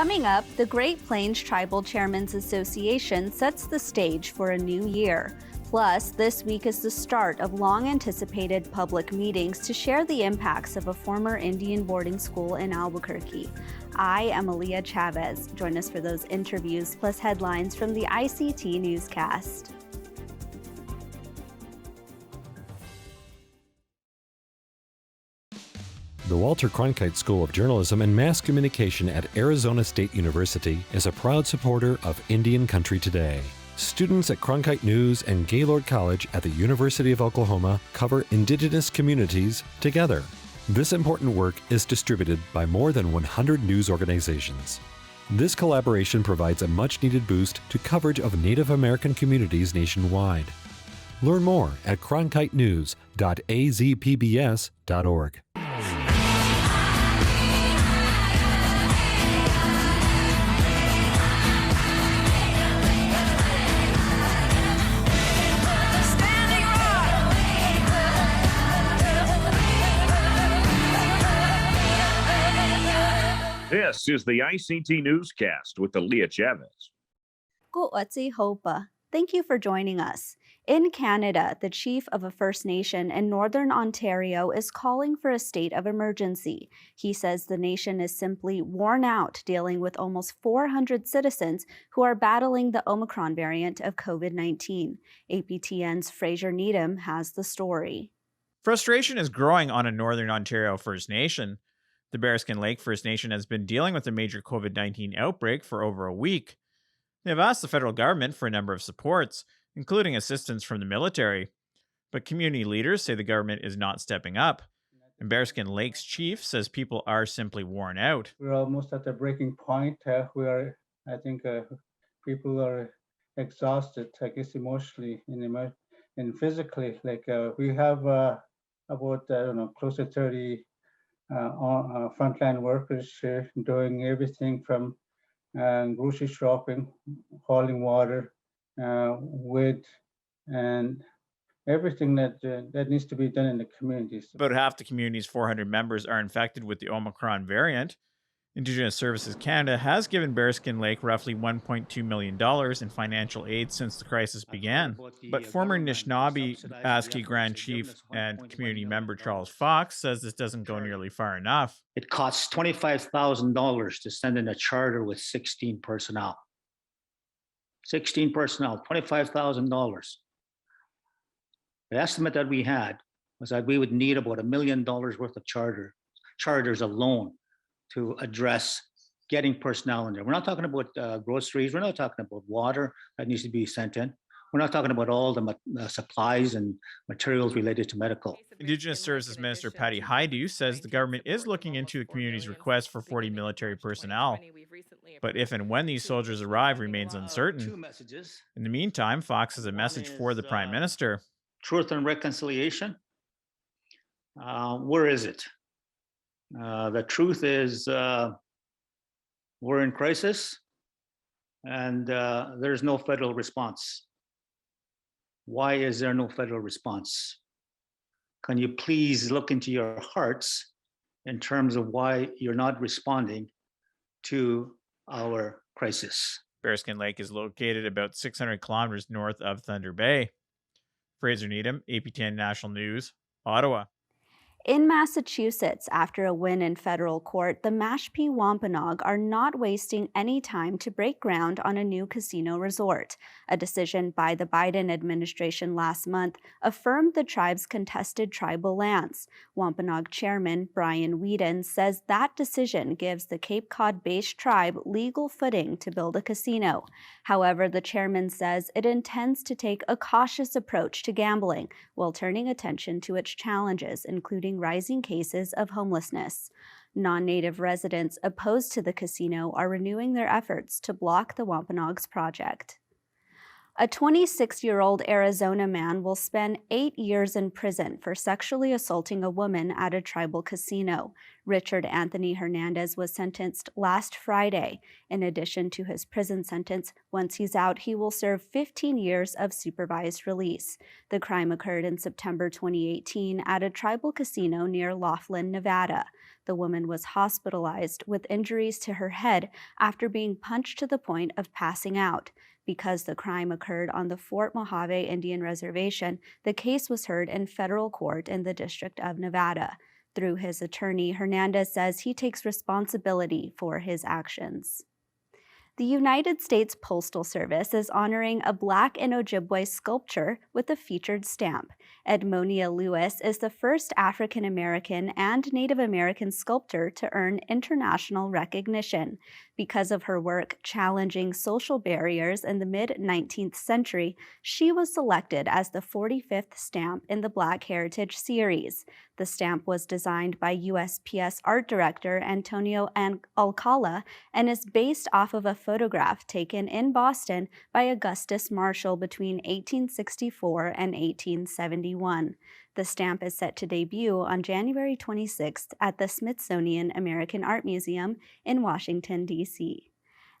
Coming up, the Great Plains Tribal Chairmen's Association sets the stage for a new year. Plus, this week is the start of long-anticipated public meetings to share the impacts of a former Indian boarding school in Albuquerque. I am Aaliyah Chavez. Join us for those interviews plus headlines from the ICT Newscast. The Walter Cronkite School of Journalism and Mass Communication at Arizona State University is a proud supporter of Indian Country Today. Students at Cronkite News and Gaylord College at the University of Oklahoma cover Indigenous communities together. This important work is distributed by more than 100 news organizations. This collaboration provides a much-needed boost to coverage of Native American communities nationwide. Learn more at cronkitenews.azpbs.org. This is the ICT Newscast with Aaliyah Chavez. Ku'atsi Hopa. Thank you for joining us. In Canada, the chief of a First Nation in Northern Ontario is calling for a state of emergency. He says the nation is simply worn out dealing with almost 400 citizens who are battling the Omicron variant of COVID-19. APTN's Fraser Needham has the story. Frustration is growing on a Northern Ontario First Nation. The Bearskin Lake First Nation has been dealing with a major COVID-19 outbreak for over a week. They have asked the federal government for a number of supports, including assistance from the military. But community leaders say the government is not stepping up. And Bearskin Lake's chief says people are simply worn out. We're almost at the breaking point. I think people are exhausted, I guess, emotionally and physically. We have about, close to 30 frontline workers here doing everything from grocery shopping, hauling water, wood, and everything that needs to be done in the communities. About half the community's 400 members are infected with the Omicron variant. Indigenous Services Canada has given Bearskin Lake roughly $1.2 million in financial aid since the crisis began. But former Anishinaabe Aski Grand Chief and community member Charles Fox says this doesn't go nearly far enough. It costs $25,000 to send in a charter with 16 personnel. 16 personnel, $25,000. The estimate that we had was that we would need about $1 million worth of charters alone to address getting personnel in there. We're not talking about groceries. We're not talking about water that needs to be sent in. We're not talking about all the supplies and materials related to medical. Indigenous Services Minister Patty Haidu says the government is looking into the community's request for 40 military personnel. But if and when these soldiers arrive remains uncertain. In the meantime, Fox has a message for the Prime Minister. Truth and reconciliation. Where is it? The truth is we're in crisis and there's no federal response. Why is there no federal response? Can you please look into your hearts in terms of why you're not responding to our crisis? Bearskin Lake is located about 600 kilometers north of Thunder Bay. Fraser Needham, APTN National News, Ottawa. In Massachusetts, after a win in federal court, the Mashpee Wampanoag are not wasting any time to break ground on a new casino resort. A decision by the Biden administration last month affirmed the tribe's contested tribal lands. Wampanoag Chairman Brian Whedon says that decision gives the Cape Cod-based tribe legal footing to build a casino. However, the chairman says it intends to take a cautious approach to gambling while turning attention to its challenges, including rising cases of homelessness. Non-native residents opposed to the casino are renewing their efforts to block the Wampanoag's project. A 26-year-old Arizona man will spend 8 years in prison for sexually assaulting a woman at a tribal casino. Richard Anthony Hernandez was sentenced last Friday. In addition to his prison sentence, once he's out, he will serve 15 years of supervised release. The crime occurred in September 2018 at a tribal casino near Laughlin, Nevada. The woman was hospitalized with injuries to her head after being punched to the point of passing out. Because the crime occurred on the Fort Mojave Indian Reservation, the case was heard in federal court in the District of Nevada. Through his attorney, Hernandez says he takes responsibility for his actions. The United States Postal Service is honoring a Black and Ojibwe sculpture with a featured stamp. Edmonia Lewis is the first African American and Native American sculptor to earn international recognition. Because of her work challenging social barriers in the mid-19th century, she was selected as the 45th stamp in the Black Heritage Series. The stamp was designed by USPS art director Antonio Alcala and is based off of a photograph taken in Boston by Augustus Marshall between 1864 and 1871. The stamp is set to debut on January 26th at the Smithsonian American Art Museum in Washington, D.C.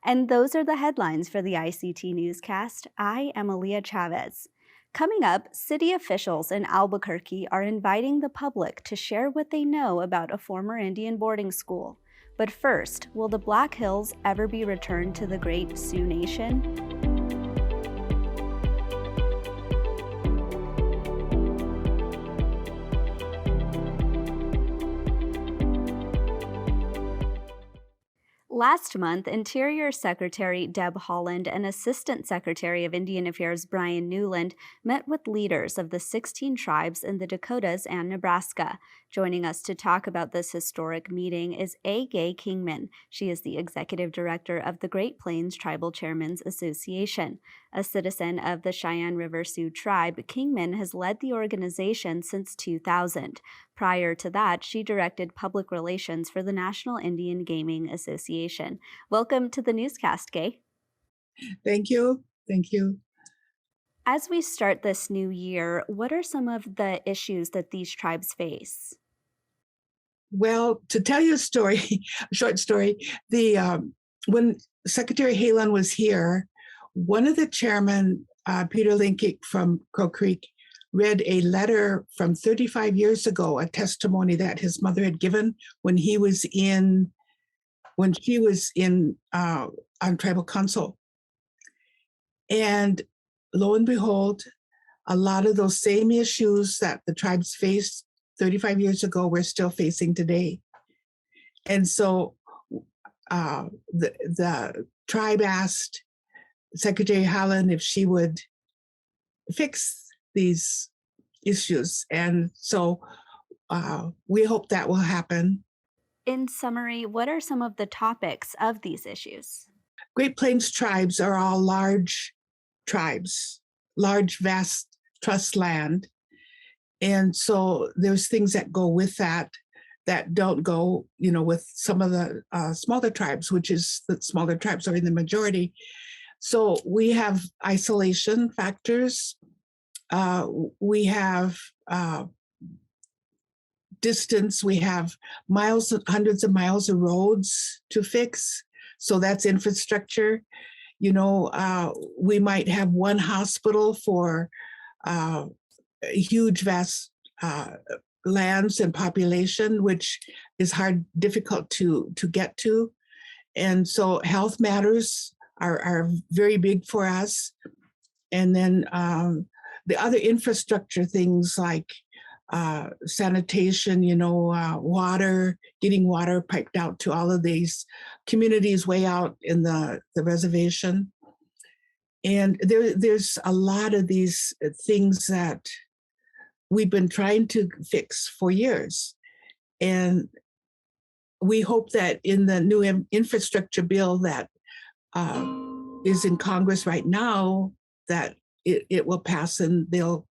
And those are the headlines for the ICT Newscast. I am Aaliyah Chavez. Coming up, city officials in Albuquerque are inviting the public to share what they know about a former Indian boarding school. But first, will the Black Hills ever be returned to the Great Sioux Nation? Last month, Interior Secretary Deb Holland and Assistant Secretary of Indian Affairs Brian Newland met with leaders of the 16 tribes in the Dakotas and Nebraska. Joining us to talk about this historic meeting is A. Gay Kingman. She is the Executive Director of the Great Plains Tribal Chairmen's Association. A citizen of the Cheyenne River Sioux tribe, Kingman has led the organization since 2000. Prior to that, she directed public relations for the National Indian Gaming Association. Welcome to the Newscast, Gay. Thank you. Thank you. As we start this new year, what are some of the issues that these tribes face? Well, to tell you a story, a short story, when Secretary Haaland was here, one of the chairmen, Peter Linkick from Crow Creek, read a letter from 35 years ago, a testimony that his mother had given when she was in on tribal council. And lo and behold, a lot of those same issues that the tribes faced 35 years ago, we're still facing today. And so the tribe asked Secretary Holland if she would fix these issues. And so we hope that will happen. In summary, what are some of the topics of these issues? Great Plains tribes are all large tribes, large, vast trust land. And so there's things that go with that don't go, with some of the smaller tribes, which is the smaller tribes are in the majority. So we have isolation factors. We have distance. We have hundreds of miles of roads to fix. So that's infrastructure. We might have one hospital for huge, vast lands and population, which is difficult to get to. And so health matters are very big for us. And then the other infrastructure things like sanitation, water, getting water piped out to all of these communities way out in the reservation. And there's a lot of these things that we've been trying to fix for years. And we hope that in the new infrastructure bill that is in Congress right now, that it will pass and there'll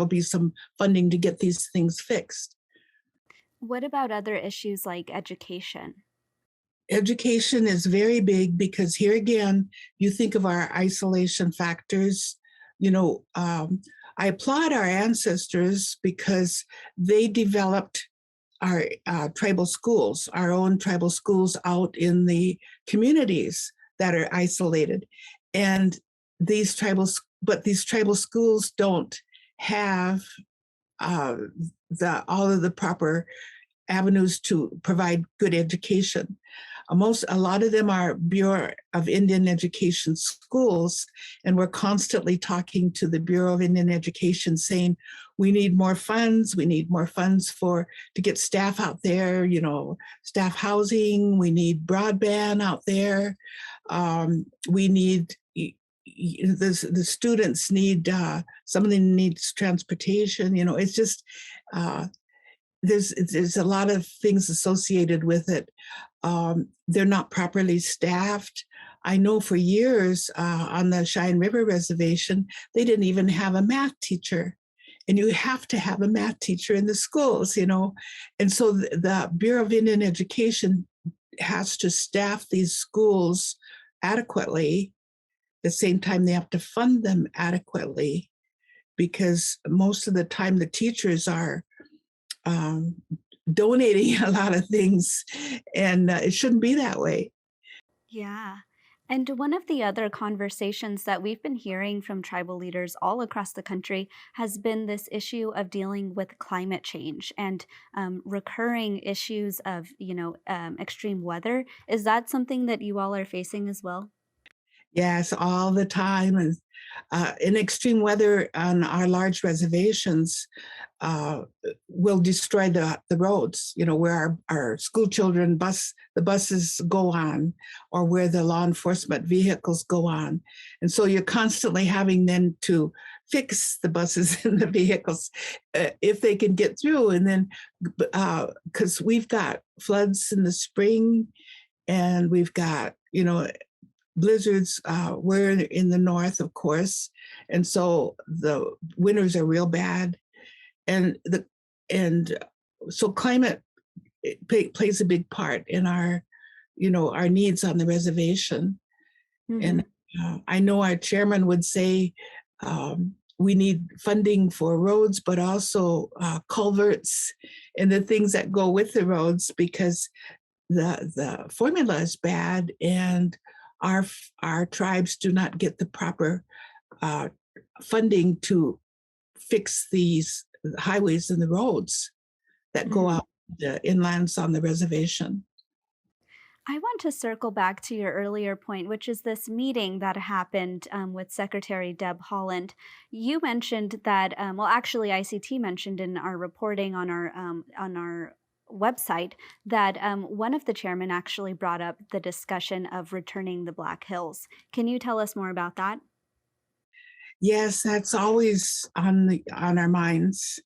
be some funding to get these things fixed. What about other issues like education? Education is very big because here again, you think of our isolation factors. I applaud our ancestors because they developed our tribal schools, our own tribal schools out in the communities that are isolated. And these tribal schools don't have all of the proper avenues to provide good education. A lot of them are Bureau of Indian Education schools, and we're constantly talking to the Bureau of Indian Education saying, we need more funds. We need more funds to get staff out there, staff housing. We need broadband out there. We need, the students need, somebody needs transportation. It's just, there's a lot of things associated with it. They're not properly staffed. I know for years on the Cheyenne River Reservation, they didn't even have a math teacher. And you have to have a math teacher in the schools, And so the Bureau of Indian Education has to staff these schools adequately. At the same time, they have to fund them adequately because most of the time the teachers are donating a lot of things, and it shouldn't be that way. Yeah. And one of the other conversations that we've been hearing from tribal leaders all across the country has been this issue of dealing with climate change and recurring issues of, extreme weather. Is that something that you all are facing as well? Yes, all the time. And in extreme weather on our large reservations, will destroy the roads, where our school children the buses go on, or where the law enforcement vehicles go on. And so you're constantly having then to fix the buses and the vehicles if they can get through. And then because we've got floods in the spring, and we've got, blizzards. We're in the north, of course, and so the winters are real bad. And so climate plays a big part in our needs on the reservation. Mhm. And I know our chairman would say we need funding for roads, but also culverts and the things that go with the roads, because the formula is bad, and our tribes do not get the proper funding to fix these highways and the roads that go out the inlands on the reservation. I want to circle back to your earlier point, which is this meeting that happened with Secretary Deb Holland. You mentioned that, actually, ICT mentioned in our reporting on our website that one of the chairmen actually brought up the discussion of returning the Black Hills. Can you tell us more about that? Yes, that's always on our minds.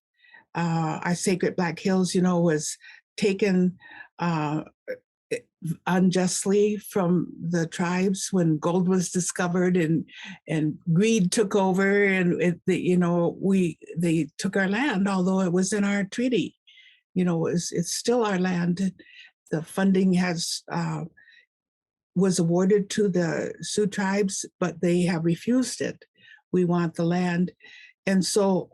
Our sacred Black Hills, was taken unjustly from the tribes when gold was discovered, and greed took over, and they took our land, although it was in our treaty. It's still our land. The funding was awarded to the Sioux tribes, but they have refused it. We want the land. And so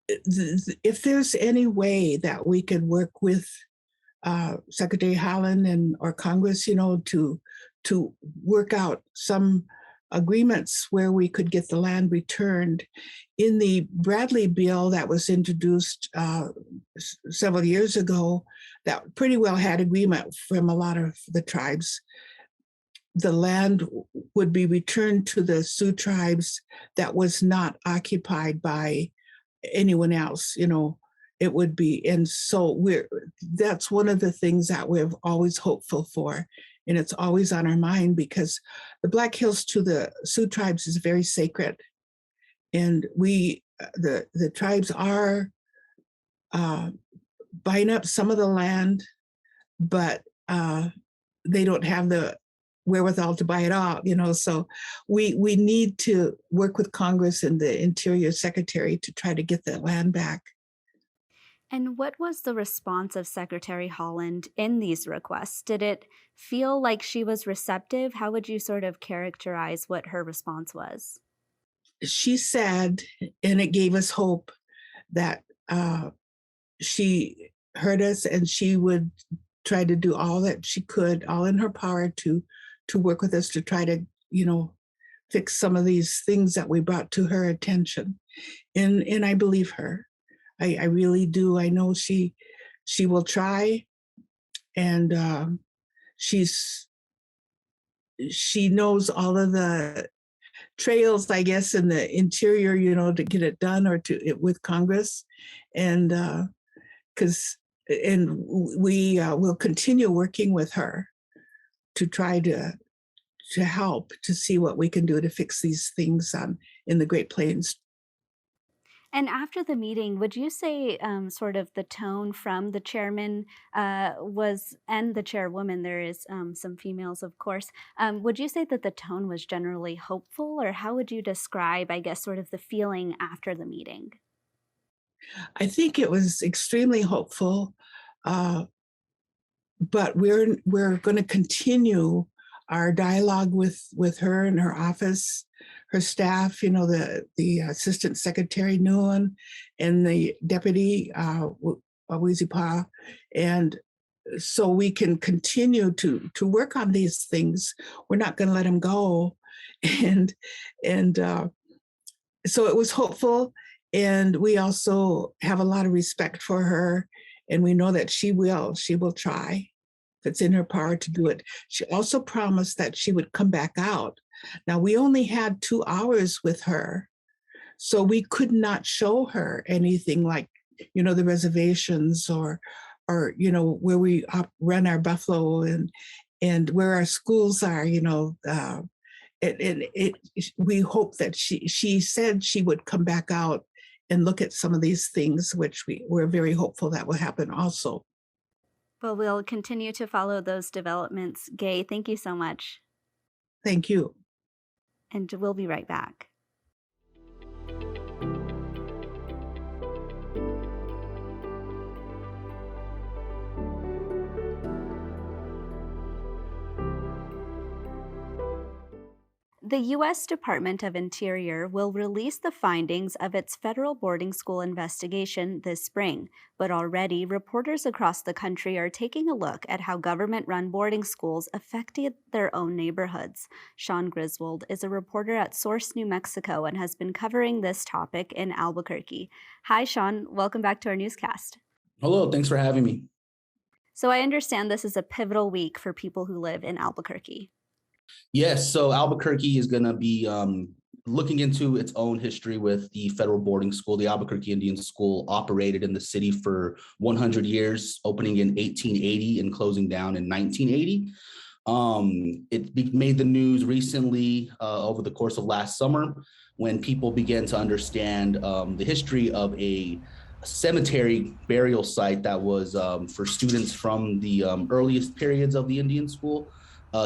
if there's any way that we could work with Secretary Holland or Congress, to work out some agreements where we could get the land returned. In the Bradley bill that was introduced several years ago, that pretty well had agreement from a lot of the tribes. The land would be returned to the Sioux tribes that was not occupied by anyone else, it would be. And so that's one of the things that we're always hopeful for. And it's always on our mind, because the Black Hills to the Sioux tribes is very sacred. And the tribes are buying up some of the land, but they don't have the wherewithal to buy it all, so we need to work with Congress and the Interior Secretary to try to get that land back. And what was the response of Secretary Holland in these requests? Did it feel like she was receptive? How would you sort of characterize what her response was? She said, and it gave us hope that she heard us and she would try to do all that she could, all in her power to work with us to try to, fix some of these things that we brought to her attention. And I believe her. I really do. I know she will try, and she knows all of the trails, I guess, in the interior, to get it done or with Congress, and because and we will continue working with her to try to help to see what we can do to fix these things in the Great Plains. And after the meeting, would you say sort of the tone from the chairman and the chairwoman, there is some females, of course, would you say that the tone was generally hopeful, or how would you describe, I guess, sort of the feeling after the meeting? I think it was extremely hopeful, but we're going to continue our dialogue with her and her office, her staff, the assistant secretary Nguyen and the deputy Wizipa, and so we can continue to work on these things. We're not going to let them go, and so it was hopeful, and we also have a lot of respect for her, and we know that she will try if it's in her power to do it. She also promised that she would come back out. Now, we only had 2 hours with her, so we could not show her anything like, the reservations or where we run our buffalo and where our schools are, we hope that she said she would come back out and look at some of these things, which we're very hopeful that will happen also. Well, we'll continue to follow those developments. Gay, thank you so much. Thank you. And we'll be right back. The U.S. Department of Interior will release the findings of its federal boarding school investigation this spring, but already reporters across the country are taking a look at how government-run boarding schools affected their own neighborhoods. Sean Griswold is a reporter at Source, New Mexico, and has been covering this topic in Albuquerque. Hi, Sean. Welcome back to our newscast. Hello, thanks for having me. So I understand this is a pivotal week for people who live in Albuquerque. Yes, so Albuquerque is going to be looking into its own history with the federal boarding school. The Albuquerque Indian School operated in the city for 100 years, opening in 1880 and closing down in 1980. It made the news recently over the course of last summer when people began to understand the history of a cemetery burial site that was for students from the earliest periods of the Indian School.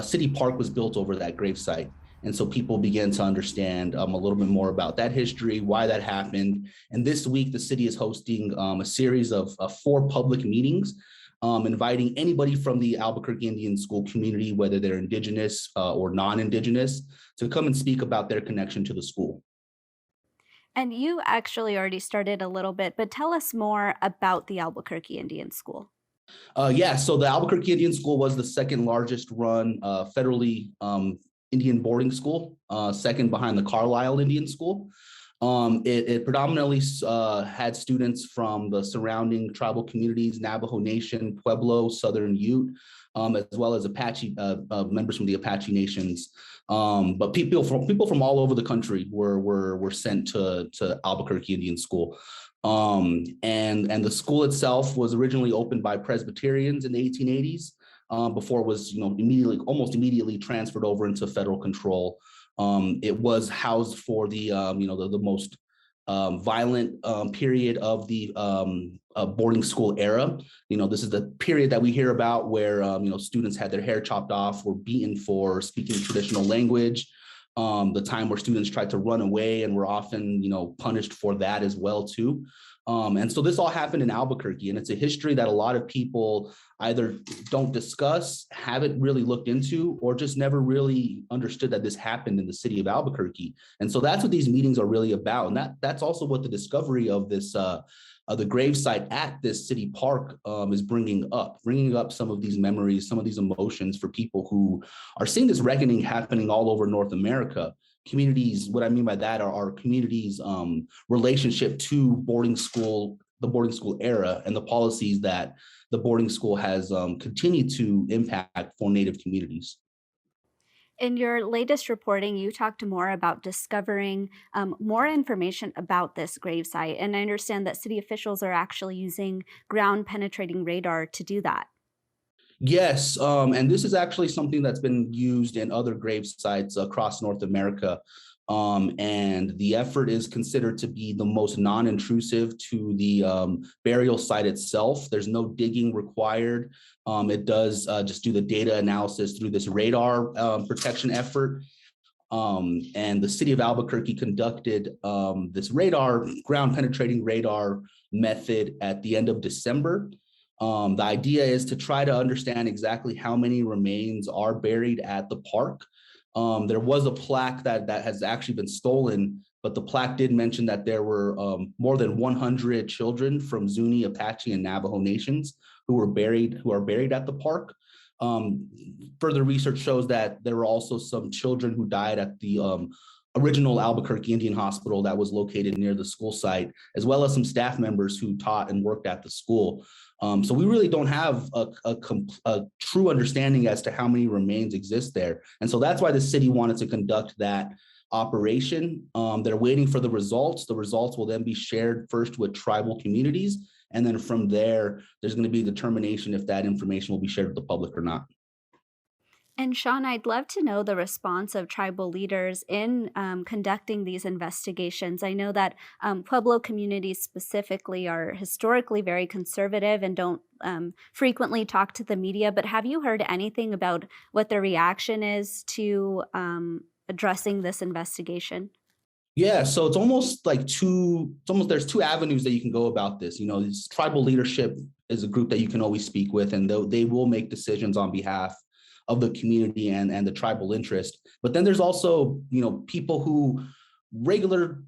City Park was built over that gravesite. And so people began to understand a little bit more about that history, why that happened. And this week, the city is hosting a series of 4 public meetings, inviting anybody from the Albuquerque Indian School community, whether they're Indigenous or non-Indigenous, to come and speak about their connection to the school. And you actually already started a little bit, but tell us more about the Albuquerque Indian School. So the Albuquerque Indian School was the second largest run federally Indian boarding school, second behind the Carlisle Indian School. It predominantly had students from the surrounding tribal communities, Navajo Nation, Pueblo, Southern Ute, as well as Apache members from the Apache nations. But people from all over the country were sent to Albuquerque Indian School. And the school itself was originally opened by Presbyterians in the 1880s, before it was almost immediately transferred over into federal control. It was housed for the most violent period of the boarding school era. This is the period that we hear about where students had their hair chopped off, were beaten for speaking traditional language. the time where students tried to run away and were often, punished for that as well too. And so this all happened in Albuquerque, and it's a history that a lot of people either don't discuss, haven't really looked into, or just never really understood that this happened in the city of Albuquerque. And so that's what these meetings are really about. And that's also what the discovery of this the gravesite at this city park is bringing up some of these memories, some of these emotions for people who are seeing this reckoning happening all over North America. Communities, what I mean by that are our communities' relationship to the boarding school era, and the policies that the boarding school has continued to impact for Native communities. In your latest reporting, you talked more about discovering more information about this gravesite. And I understand that city officials are actually using ground penetrating radar to do that. Yes, and this is actually something that's been used in other grave sites across North America. And the effort is considered to be the most non-intrusive to the burial site itself. There's no digging required. It does just do the data analysis through this radar protection effort. And the city of Albuquerque conducted this ground penetrating radar method at the end of December. The idea is to try to understand exactly how many remains are buried at the park. There was a plaque that has actually been stolen, but the plaque did mention that there were more than 100 children from Zuni, Apache, and Navajo nations who are buried at the park. Further research shows that there were also some children who died at the original Albuquerque Indian Hospital that was located near the school site, as well as some staff members who taught and worked at the school. So we really don't have a true understanding as to how many remains exist there. And so that's why the city wanted to conduct that operation. They're waiting for the results. The results will then be shared first with tribal communities. And then from there, there's going to be a determination if that information will be shared with the public or not. And Sean, I'd love to know the response of tribal leaders in conducting these investigations. I know that Pueblo communities specifically are historically very conservative and don't frequently talk to the media, but have you heard anything about what their reaction is to addressing this investigation? Yeah, so it's almost like there's two avenues that you can go about this. This tribal leadership is a group that you can always speak with, and they will make decisions on behalf of the community and the tribal interest. But then there's also, people who, regular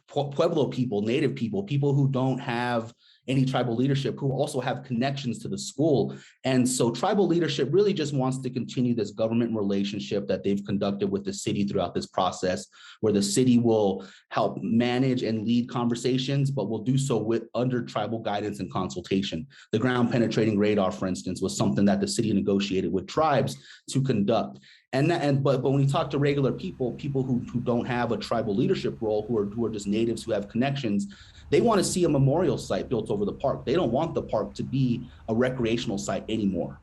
Pueblo people, Native people who don't have any tribal leadership, who also have connections to the school. And so tribal leadership really just wants to continue this government relationship that they've conducted with the city throughout this process, where the city will help manage and lead conversations, but will do so under tribal guidance and consultation. The ground penetrating radar, for instance, was something that the city negotiated with tribes to conduct. But when you talk to regular people who don't have a tribal leadership role, who are just natives who have connections, they want to see a memorial site built over the park. They don't want the park to be a recreational site anymore.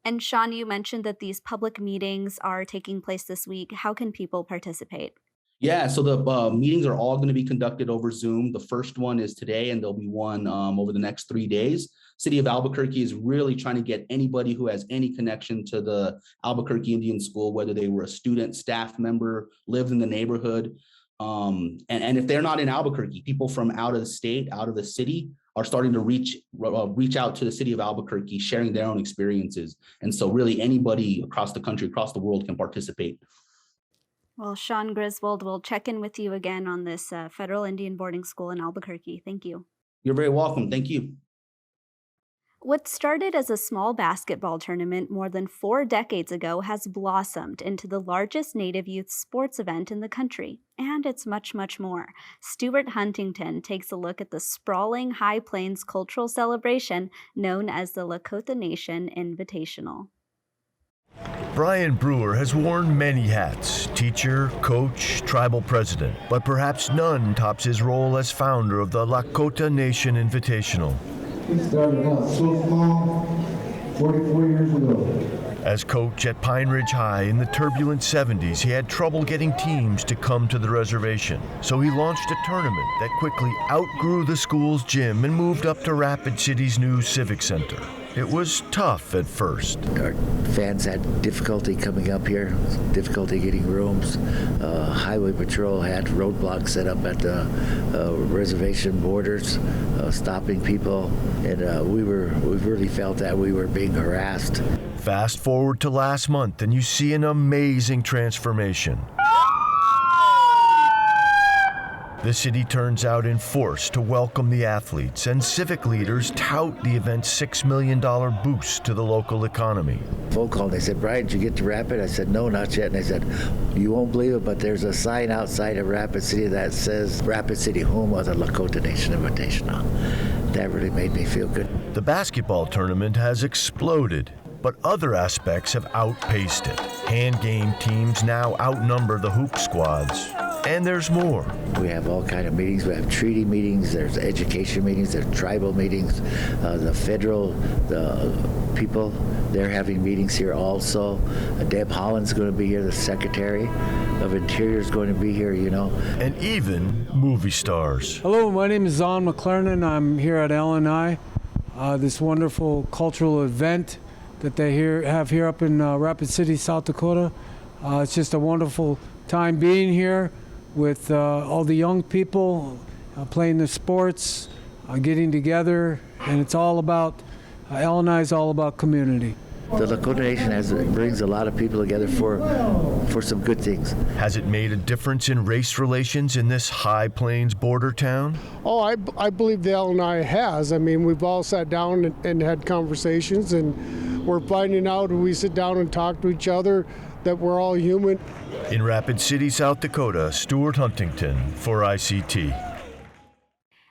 And Sean, you mentioned that these public meetings are taking place this week. How can people participate? Yeah, so the meetings are all going to be conducted over Zoom. The first one is today, and there'll be one over the next 3 days. City of Albuquerque is really trying to get anybody who has any connection to the Albuquerque Indian School, whether they were a student, staff member, lived in the neighborhood. And if they're not in Albuquerque, people from out of the state, out of the city, are starting to reach out to the city of Albuquerque, sharing their own experiences. And so really anybody across the country, across the world can participate. Well, Sean Griswold, we'll check in with you again on this federal Indian boarding school in Albuquerque. Thank you. You're very welcome. Thank you. What started as a small basketball tournament more than 4 decades ago has blossomed into the largest Native youth sports event in the country. And it's much, much more. Stuart Huntington takes a look at the sprawling High Plains cultural celebration known as the Lakota Nation Invitational. Brian Brewer has worn many hats: teacher, coach, tribal president, but perhaps none tops his role as founder of the Lakota Nation Invitational. We started out so small 44 years ago. As coach at Pine Ridge High in the turbulent 70s, he had trouble getting teams to come to the reservation. So he launched a tournament that quickly outgrew the school's gym and moved up to Rapid City's new Civic Center. It was tough at first. Our fans had difficulty coming up here, difficulty getting rooms. Highway Patrol had roadblocks set up at the reservation borders, stopping people, and we really felt that we were being harassed. Fast forward to last month, and you see an amazing transformation. The city turns out in force to welcome the athletes, and civic leaders tout the event's $6 million boost to the local economy. Phone call, they said, "Brian, did you get to Rapid?" I said, "No, not yet." And they said, "You won't believe it, but there's a sign outside of Rapid City that says Rapid City, home of the Lakota Nation Invitational." That really made me feel good. The basketball tournament has exploded, but other aspects have outpaced it. Hand game teams now outnumber the hoop squads. And there's more. We have all kind of meetings. We have treaty meetings, there's education meetings, there's tribal meetings. The federal, the people, they're having meetings here also. Deb Holland's going to be here, the Secretary of Interior is going to be here, you know. And even movie stars. Hello, my name is Zon McLernan. I'm here at LNI, this wonderful cultural event that they have here up in Rapid City, South Dakota. It's just a wonderful time being here with all the young people playing the sports, getting together, and it's all about, LNI is all about community. The Lakota Nation brings a lot of people together for some good things. Has it made a difference in race relations in this High Plains border town? Oh, I believe the LNI has. I mean, we've all sat down and had conversations, and we're finding out when we sit down and talk to each other that we're all human. In Rapid City, South Dakota, Stuart Huntington for ICT.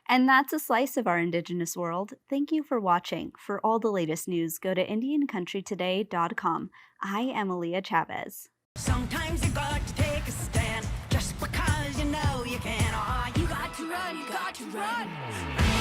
And that's a slice of our Indigenous world. Thank you for watching. For all the latest news, go to IndianCountryToday.com. I am Aaliyah Chavez. Sometimes you got to take a stand just because you know you can. Oh, you got to run, you got to run.